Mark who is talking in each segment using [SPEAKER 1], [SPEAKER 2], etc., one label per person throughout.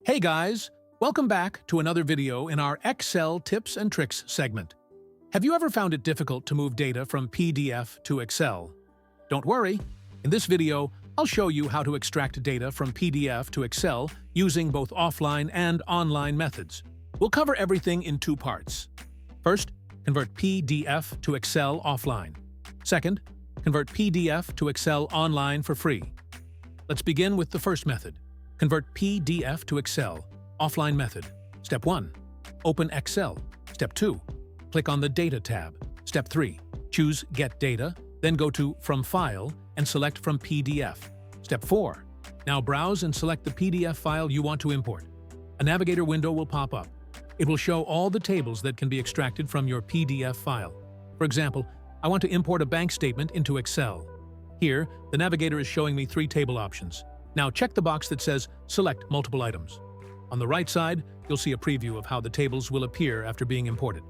[SPEAKER 1] Hey guys, welcome back to another video in our Excel tips and tricks segment. Have you ever found it difficult to move data from PDF to Excel? Don't worry, in this video, I'll show you how to extract data from PDF to Excel using both offline and online methods. We'll cover everything in two parts. First, convert PDF to Excel offline. Second, convert PDF to Excel online for free. Let's begin with the first method. Convert PDF to Excel, offline method. Step 1. Open Excel. Step 2. Click on the Data tab. Step 3. Choose Get Data, then go to From File and select From PDF. Step 4. Now browse and select the PDF file you want to import. A navigator window will pop up. It will show all the tables that can be extracted from your PDF file. For example, I want to import a bank statement into Excel. Here, the navigator is showing me 3 table options. Now check the box that says Select Multiple Items. On the right side, you'll see a preview of how the tables will appear after being imported.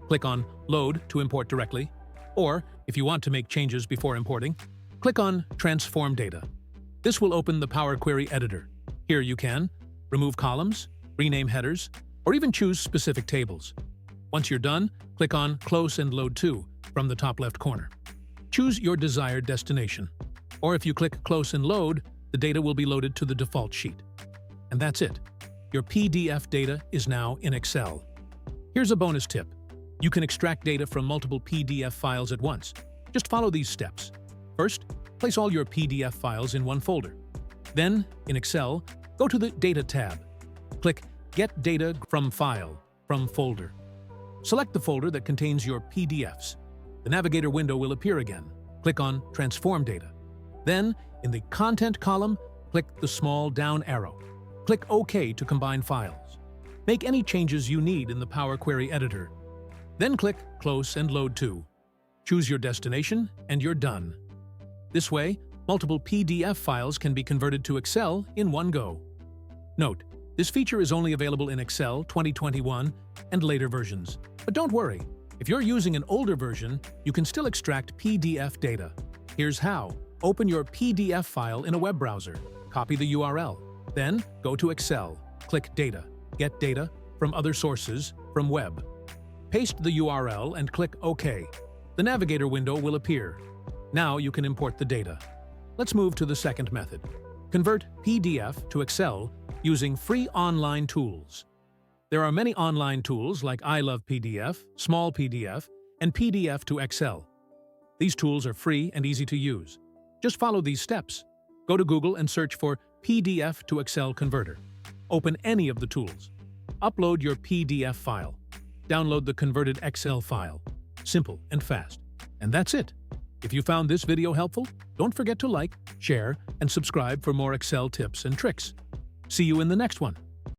[SPEAKER 1] Click on Load to import directly, or if you want to make changes before importing, click on Transform Data. This will open the Power Query editor. Here you can remove columns, rename headers, or even choose specific tables. Once you're done, click on Close and Load To from the top left corner. Choose your desired destination, or if you click Close and Load, the data will be loaded to the default sheet. And that's it. Your PDF data is now in Excel. Here's a bonus tip. You can extract data from multiple PDF files at once. Just follow these steps. First, place all your PDF files in one folder. Then, in Excel, go to the Data tab. Click Get Data from File, from Folder. Select the folder that contains your PDFs. The navigator window will appear again. Click on Transform Data. Then, in the Content column, click the small down arrow. Click OK to combine files. Make any changes you need in the Power Query editor. Then click Close and Load To. Choose your destination and you're done. This way, multiple PDF files can be converted to Excel in one go. Note, this feature is only available in Excel 2021 and later versions. But don't worry, if you're using an older version, you can still extract PDF data. Here's how. Open your PDF file in a web browser. Copy the URL. Then go to Excel. Click Data. Get Data from other sources from Web. Paste the URL and click OK. The navigator window will appear. Now you can import the data. Let's move to the second method. Convert PDF to Excel using free online tools. There are many online tools like I Love PDF, Small PDF, and PDF to Excel. These tools are free and easy to use. Just follow these steps. Go to Google and search for PDF to Excel Converter. Open any of the tools. Upload your PDF file. Download the converted Excel file. Simple and fast. And that's it. If you found this video helpful, don't forget to like, share, and subscribe for more Excel tips and tricks. See you in the next one.